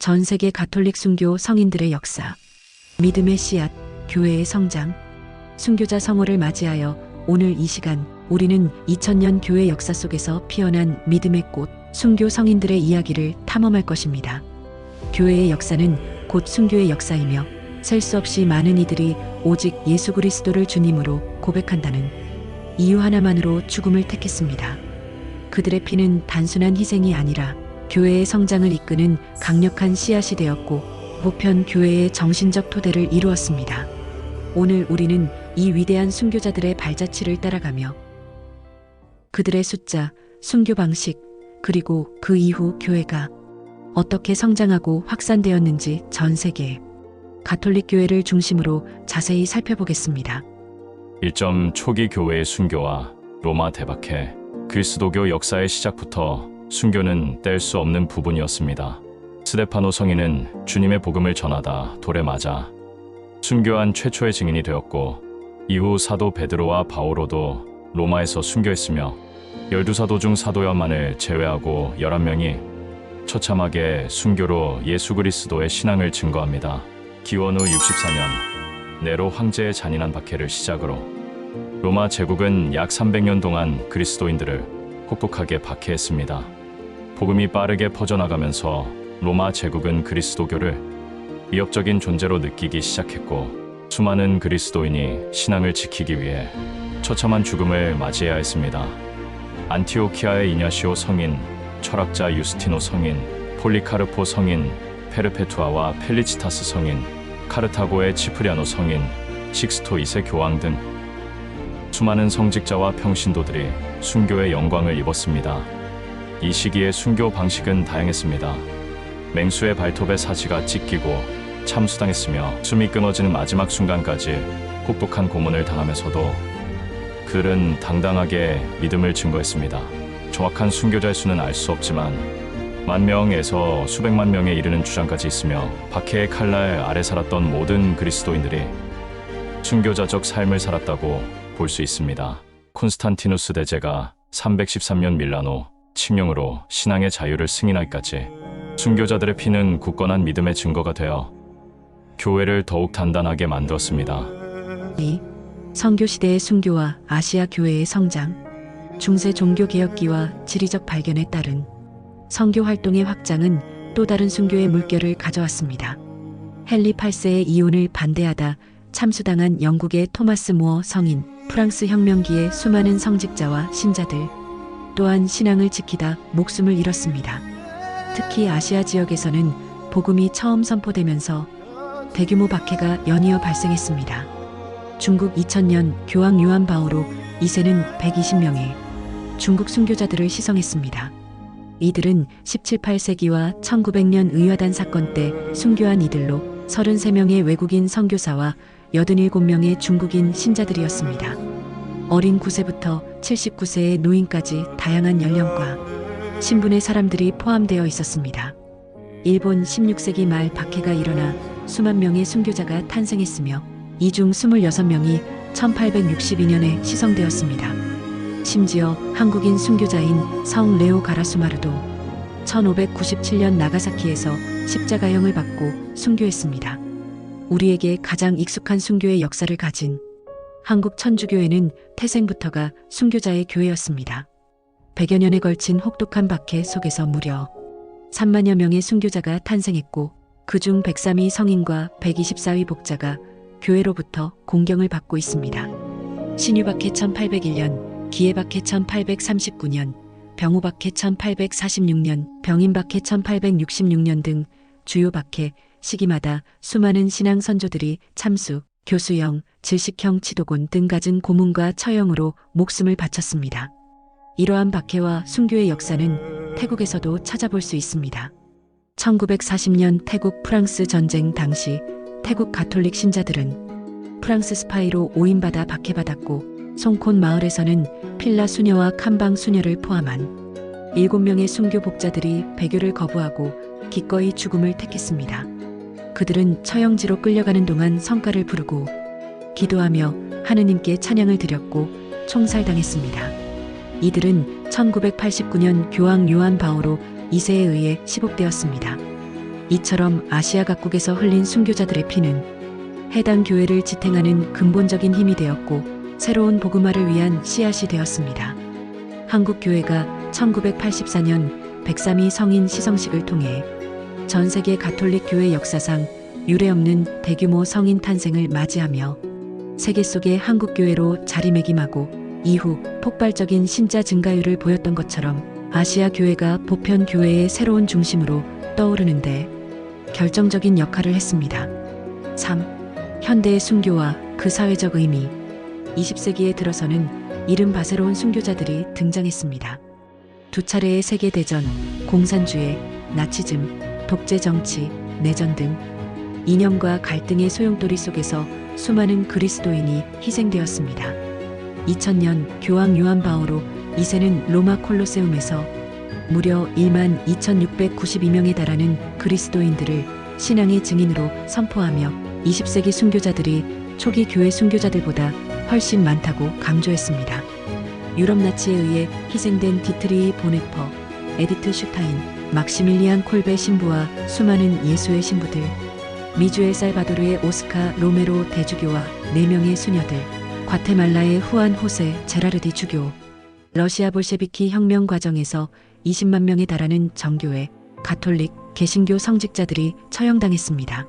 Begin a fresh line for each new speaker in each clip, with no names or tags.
전 세계 가톨릭 순교 성인들의 역사, 믿음의 씨앗, 교회의 성장, 순교자 성호를 맞이하여 오늘 이 시간 우리는 2000년 교회 역사 속에서 피어난 믿음의 꽃, 순교 성인들의 이야기를 탐험할 것입니다. 교회의 역사는 곧 순교의 역사이며 셀 수 없이 많은 이들이 오직 예수 그리스도를 주님으로 고백한다는 이유 하나만으로 죽음을 택했습니다. 그들의 피는 단순한 희생이 아니라 교회의 성장을 이끄는 강력한 씨앗이 되었고 보편 교회의 정신적 토대를 이루었습니다. 오늘 우리는 이 위대한 순교자들의 발자취를 따라가며 그들의 숫자, 순교 방식, 그리고 그 이후 교회가 어떻게 성장하고 확산되었는지 전 세계 가톨릭 교회를 중심으로 자세히 살펴보겠습니다.
1점 초기 교회의 순교와 로마 대박해. 그리스도교 역사의 시작부터 순교는 뗄 수 없는 부분이었습니다. 스데파노 성인은 주님의 복음을 전하다 돌에 맞아 순교한 최초의 증인이 되었고, 이후 사도 베드로와 바오로도 로마에서 순교했으며 12사도 중 사도 요한만을 제외하고 11명이 처참하게 순교로 예수 그리스도의 신앙을 증거합니다. 기원 후 64년 네로 황제의 잔인한 박해를 시작으로 로마 제국은 약 300년 동안 그리스도인들을 혹독하게 박해했습니다. 복음이 빠르게 퍼져나가면서 로마 제국은 그리스도교를 위협적인 존재로 느끼기 시작했고, 수많은 그리스도인이 신앙을 지키기 위해 처참한 죽음을 맞이해야 했습니다. 안티오키아의 이냐시오 성인, 철학자 유스티노 성인, 폴리카르포 성인, 페르페투아와 펠리치타스 성인, 카르타고의 치프리아노 성인, 식스토 2세 교황 등 수많은 성직자와 평신도들이 순교의 영광을 입었습니다. 이 시기의 순교 방식은 다양했습니다. 맹수의 발톱에 사지가 찢기고 참수당했으며 숨이 끊어지는 마지막 순간까지 혹독한 고문을 당하면서도 그들은 당당하게 믿음을 증거했습니다. 정확한 순교자의 수는 알 수 없지만 10,000명에서 수백만 명에 이르는 주장까지 있으며, 박해의 칼날 아래 살았던 모든 그리스도인들이 순교자적 삶을 살았다고 볼 수 있습니다. 콘스탄티누스 대제가 313년 밀라노 칙령으로 신앙의 자유를 승인하기까지 순교자들의 피는 굳건한 믿음의 증거가 되어 교회를 더욱 단단하게 만들었습니다.
선교시대의 순교와 아시아 교회의 성장, 중세 종교개혁기와 지리적 발견에 따른 선교 활동의 확장은 또 다른 순교의 물결을 가져왔습니다. 헨리 8세의 이혼을 반대하다 참수당한 영국의 토마스 무어 성인, 프랑스 혁명기의 수많은 성직자와 신자들 또한 신앙을 지키다 목숨을 잃었습니다. 특히 아시아 지역에서는 복음이 처음 선포되면서 대규모 박해가 연이어 발생했습니다. 중국 2000년 교황 요한 바오로 2세는 120명의 중국 순교자들을 시성했습니다. 이들은 17, 8세기와 1900년 의화단 사건 때 순교한 이들로 33명의 외국인 선교사와 87명의 중국인 신자들이었습니다. 어린 9세부터 79세의 노인까지 다양한 연령과 신분의 사람들이 포함되어 있었습니다. 일본 16세기 말 박해가 일어나 수만 명의 순교자가 탄생했으며 이 중 26명이 1862년에 시성되었습니다. 심지어 한국인 순교자인 성 레오 가라수마르도 1597년 나가사키에서 십자가형을 받고 순교했습니다. 우리에게 가장 익숙한 순교의 역사를 가진 한국 천주교회는 태생부터가 순교자의 교회였습니다. 100여 년에 걸친 혹독한 박해 속에서 무려 3만여 명의 순교자가 탄생했고, 그중 103위 성인과 124위 복자가 교회로부터 공경을 받고 있습니다. 신유박해 1801년, 기해박해 1839년, 병우박해 1846년, 병인박해 1866년 등 주요 박해 시기마다 수많은 신앙 선조들이 참수, 교수형, 질식형 치도곤 등 갖은 고문과 처형으로 목숨을 바쳤습니다. 이러한 박해와 순교의 역사는 태국에서도 찾아볼 수 있습니다. 1940년 태국 프랑스 전쟁 당시 태국 가톨릭 신자들은 프랑스 스파이로 오인받아 박해받았고, 송콘 마을에서는 필라 수녀와 칸방 수녀를 포함한 7명의 순교 복자들이 배교를 거부하고 기꺼이 죽음을 택했습니다. 그들은 처형지로 끌려가는 동안 성가를 부르고 기도하며 하느님께 찬양을 드렸고 총살당했습니다. 이들은 1989년 교황 요한 바오로 2세에 의해 시복되었습니다. 이처럼 아시아 각국에서 흘린 순교자들의 피는 해당 교회를 지탱하는 근본적인 힘이 되었고 새로운 복음화를 위한 씨앗이 되었습니다. 한국 교회가 1984년 103위 성인 시성식을 통해 전 세계 가톨릭 교회 역사상 유례없는 대규모 성인 탄생을 맞이하며 세계 속의 한국 교회로 자리매김하고 이후 폭발적인 신자 증가율을 보였던 것처럼 아시아 교회가 보편 교회의 새로운 중심으로 떠오르는데 결정적인 역할을 했습니다. 3. 현대의 순교와 그 사회적 의미. 20세기에 들어서는 이른바 새로운 순교자들이 등장했습니다. 두 차례의 세계대전, 공산주의, 나치즘, 독재 정치, 내전 등 이념과 갈등의 소용돌이 속에서 수많은 그리스도인이 희생되었습니다. 2000년 교황 요한 바오로 2세는 로마 콜로세움에서 무려 1만 2692명에 달하는 그리스도인들을 신앙의 증인으로 선포하며 20세기 순교자들이 초기 교회 순교자들보다 훨씬 많다고 강조했습니다. 유럽 나치에 의해 희생된 디트리히 보네퍼, 에디트 슈타인, 막시밀리안 콜베 신부와 수많은 예수의 신부들, 미주 엘살바도르의 오스카 로메로 대주교와 4명의 수녀들, 과테말라의 후안 호세 제라르디 주교, 러시아 볼셰비키 혁명 과정에서 20만 명에 달하는 정교회, 가톨릭, 개신교 성직자들이 처형당했습니다.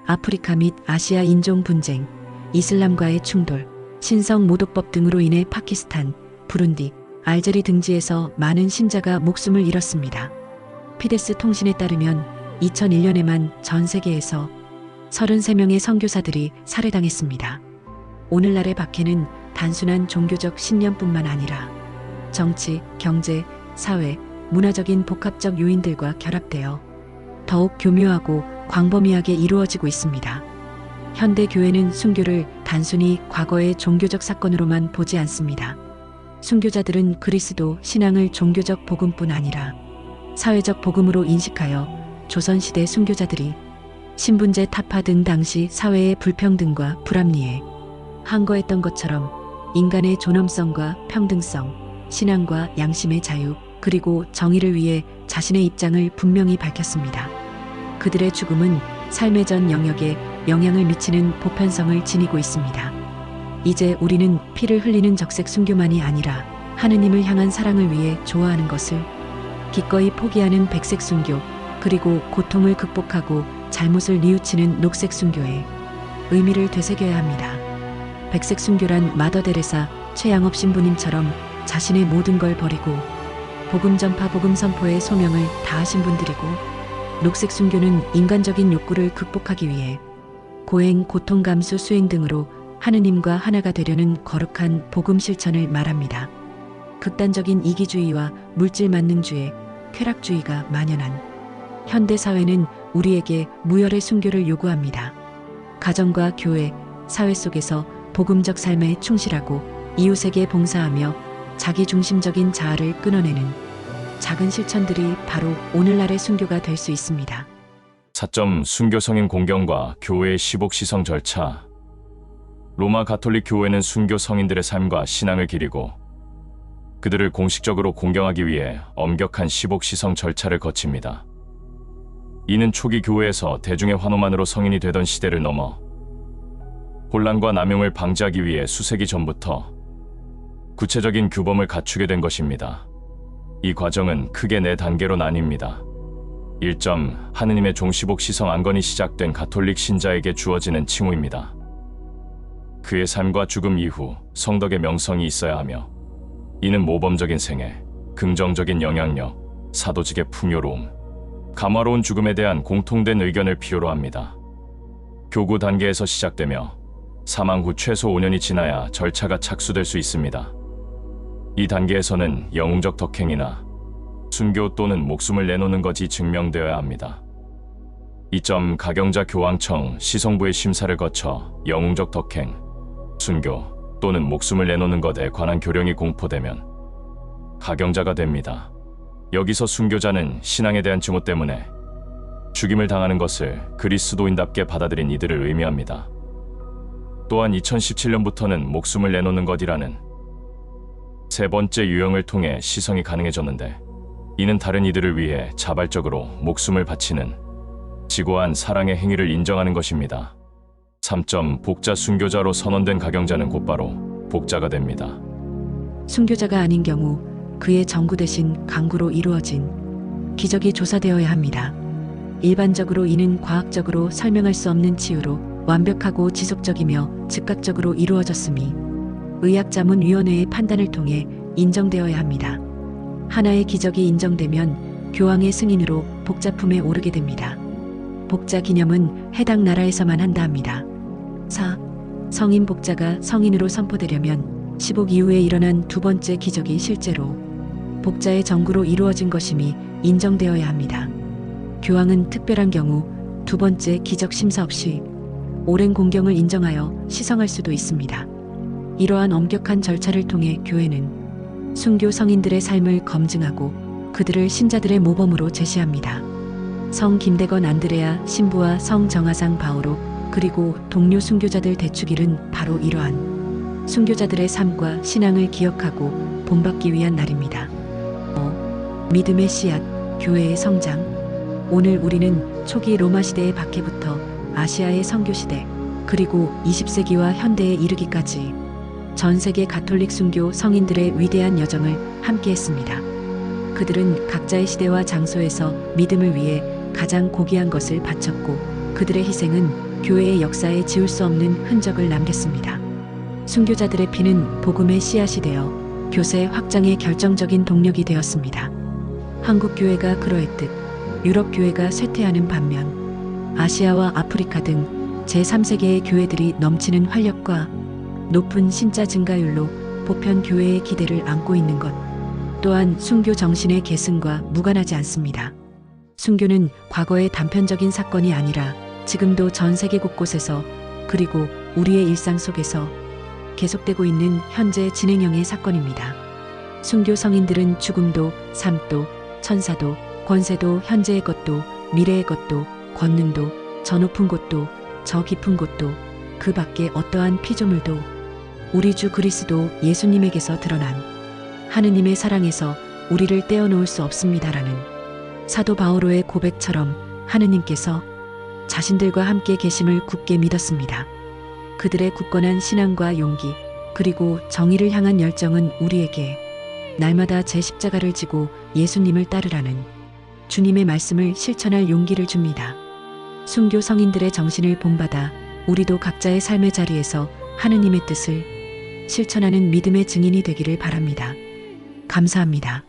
아프리카 및 아시아 인종 분쟁, 이슬람과의 충돌, 신성 모독법 등으로 인해 파키스탄, 부룬디, 알제리 등지에서 많은 신자가 목숨을 잃었습니다. 피데스 통신에 따르면 2001년에만 전 세계에서 33명의 선교사들이 살해당했습니다. 오늘날의 박해는 단순한 종교적 신념뿐만 아니라 정치, 경제, 사회, 문화적인 복합적 요인들과 결합되어 더욱 교묘하고 광범위하게 이루어지고 있습니다. 현대 교회는 순교를 단순히 과거의 종교적 사건으로만 보지 않습니다. 순교자들은 그리스도 신앙을 종교적 복음뿐 아니라 사회적 복음으로 인식하여 조선시대 순교자들이 신분제 타파 등 당시 사회의 불평등과 불합리에 항거했던 것처럼 인간의 존엄성과 평등성, 신앙과 양심의 자유, 그리고 정의를 위해 자신의 입장을 분명히 밝혔습니다. 그들의 죽음은 삶의 전 영역에 영향을 미치는 보편성을 지니고 있습니다. 이제 우리는 피를 흘리는 적색 순교만이 아니라 하느님을 향한 사랑을 위해 좋아하는 것을 기꺼이 포기하는 백색 순교, 그리고 고통을 극복하고 잘못을 뉘우치는 녹색 순교의 의미를 되새겨야 합니다. 백색 순교란 마더 데레사 최양업 신부님처럼 자신의 모든 걸 버리고 복음 전파 복음 선포의 소명을 다하신 분들이고, 녹색 순교는 인간적인 욕구를 극복하기 위해 고행, 고통 감수, 수행 등으로 하느님과 하나가 되려는 거룩한 복음 실천을 말합니다. 극단적인 이기주의와 물질 만능주의, 쾌락주의가 만연한 현대 사회는 우리에게 무열의 순교를 요구합니다. 가정과 교회, 사회 속에서 복음적 삶에 충실하고 이웃에게 봉사하며 자기중심적인 자아를 끊어내는 작은 실천들이 바로 오늘날의 순교가 될 수 있습니다.
4점 순교 성인 공경과 교회의 시복 시성 절차. 로마 가톨릭 교회는 순교 성인들의 삶과 신앙을 기리고 그들을 공식적으로 공경하기 위해 엄격한 시복 시성 절차를 거칩니다. 이는 초기 교회에서 대중의 환호만으로 성인이 되던 시대를 넘어 혼란과 남용을 방지하기 위해 수세기 전부터 구체적인 규범을 갖추게 된 것입니다. 이 과정은 크게 4단계로 나뉩니다. 1점, 하느님의 종시복 시성 안건이 시작된 가톨릭 신자에게 주어지는 칭호입니다. 그의 삶과 죽음 이후 성덕의 명성이 있어야 하며, 이는 모범적인 생애, 긍정적인 영향력, 사도직의 풍요로움, 감화로운 죽음에 대한 공통된 의견을 필요로 합니다. 교구 단계에서 시작되며 사망 후 최소 5년이 지나야 절차가 착수될 수 있습니다. 이 단계에서는 영웅적 덕행이나 순교 또는 목숨을 내놓는 것이 증명되어야 합니다. 2점, 가경자 교황청 시성부의 심사를 거쳐 영웅적 덕행, 순교 또는 목숨을 내놓는 것에 관한 교령이 공포되면 가경자가 됩니다. 여기서 순교자는 신앙에 대한 증오 때문에 죽임을 당하는 것을 그리스도인답게 받아들인 이들을 의미합니다. 또한 2017년부터는 목숨을 내놓는 것이라는 세 번째 유형을 통해 시성이 가능해졌는데, 이는 다른 이들을 위해 자발적으로 목숨을 바치는 지고한 사랑의 행위를 인정하는 것입니다. 3. 복자 순교자로 선언된 가경자는 곧바로 복자가 됩니다.
순교자가 아닌 경우 그의 정구 대신 강구로 이루어진 기적이 조사되어야 합니다. 일반적으로 이는 과학적으로 설명할 수 없는 치유로 완벽하고 지속적이며 즉각적으로 이루어졌으니 의학자문위원회의 판단을 통해 인정되어야 합니다. 하나의 기적이 인정되면 교황의 승인으로 복자품에 오르게 됩니다. 복자 기념은 해당 나라에서만 한다 합니다. 4. 성인 복자가 성인으로 선포되려면 15기 이후에 일어난 두 번째 기적이 실제로 복자의 정구로 이루어진 것임이 인정되어야 합니다. 교황은 특별한 경우 두 번째 기적 심사 없이 오랜 공경을 인정하여 시성할 수도 있습니다. 이러한 엄격한 절차를 통해 교회는 순교 성인들의 삶을 검증하고 그들을 신자들의 모범으로 제시합니다. 성 김대건 안드레아 신부와 성 정하상 바오로 그리고 동료 순교자들 대축일은 바로 이러한 순교자들의 삶과 신앙을 기억하고 본받기 위한 날입니다. 믿음의 씨앗, 교회의 성장. 오늘 우리는 초기 로마 시대의 박해부터 아시아의 선교 시대, 그리고 20세기와 현대에 이르기까지 전 세계 가톨릭 순교 성인들의 위대한 여정을 함께했습니다. 그들은 각자의 시대와 장소에서 믿음을 위해 가장 고귀한 것을 바쳤고 그들의 희생은 교회의 역사에 지울 수 없는 흔적을 남겼습니다. 순교자들의 피는 복음의 씨앗이 되어 교세 확장의 결정적인 동력이 되었습니다. 한국 교회가 그러했듯 유럽 교회가 쇠퇴하는 반면 아시아와 아프리카 등 제3세계의 교회들이 넘치는 활력과 높은 신자 증가율로 보편 교회의 기대를 안고 있는 것 또한 순교 정신의 계승과 무관하지 않습니다. 순교는 과거의 단편적인 사건이 아니라 지금도 전 세계 곳곳에서 그리고 우리의 일상 속에서 계속되고 있는 현재 진행형의 사건입니다. 순교 성인들은 죽음도 삶도 천사도 권세도 현재의 것도 미래의 것도 권능도 저 높은 곳도 저 깊은 곳도 그 밖에 어떠한 피조물도 우리 주 그리스도 예수님에게서 드러난 하느님의 사랑에서 우리를 떼어놓을 수 없습니다라는 사도 바오로의 고백처럼 하느님께서 자신들과 함께 계심을 굳게 믿었습니다. 그들의 굳건한 신앙과 용기 그리고 정의를 향한 열정은 우리에게 날마다 제 십자가를 지고 예수님을 따르라는 주님의 말씀을 실천할 용기를 줍니다. 순교 성인들의 정신을 본받아 우리도 각자의 삶의 자리에서 하느님의 뜻을 실천하는 믿음의 증인이 되기를 바랍니다. 감사합니다.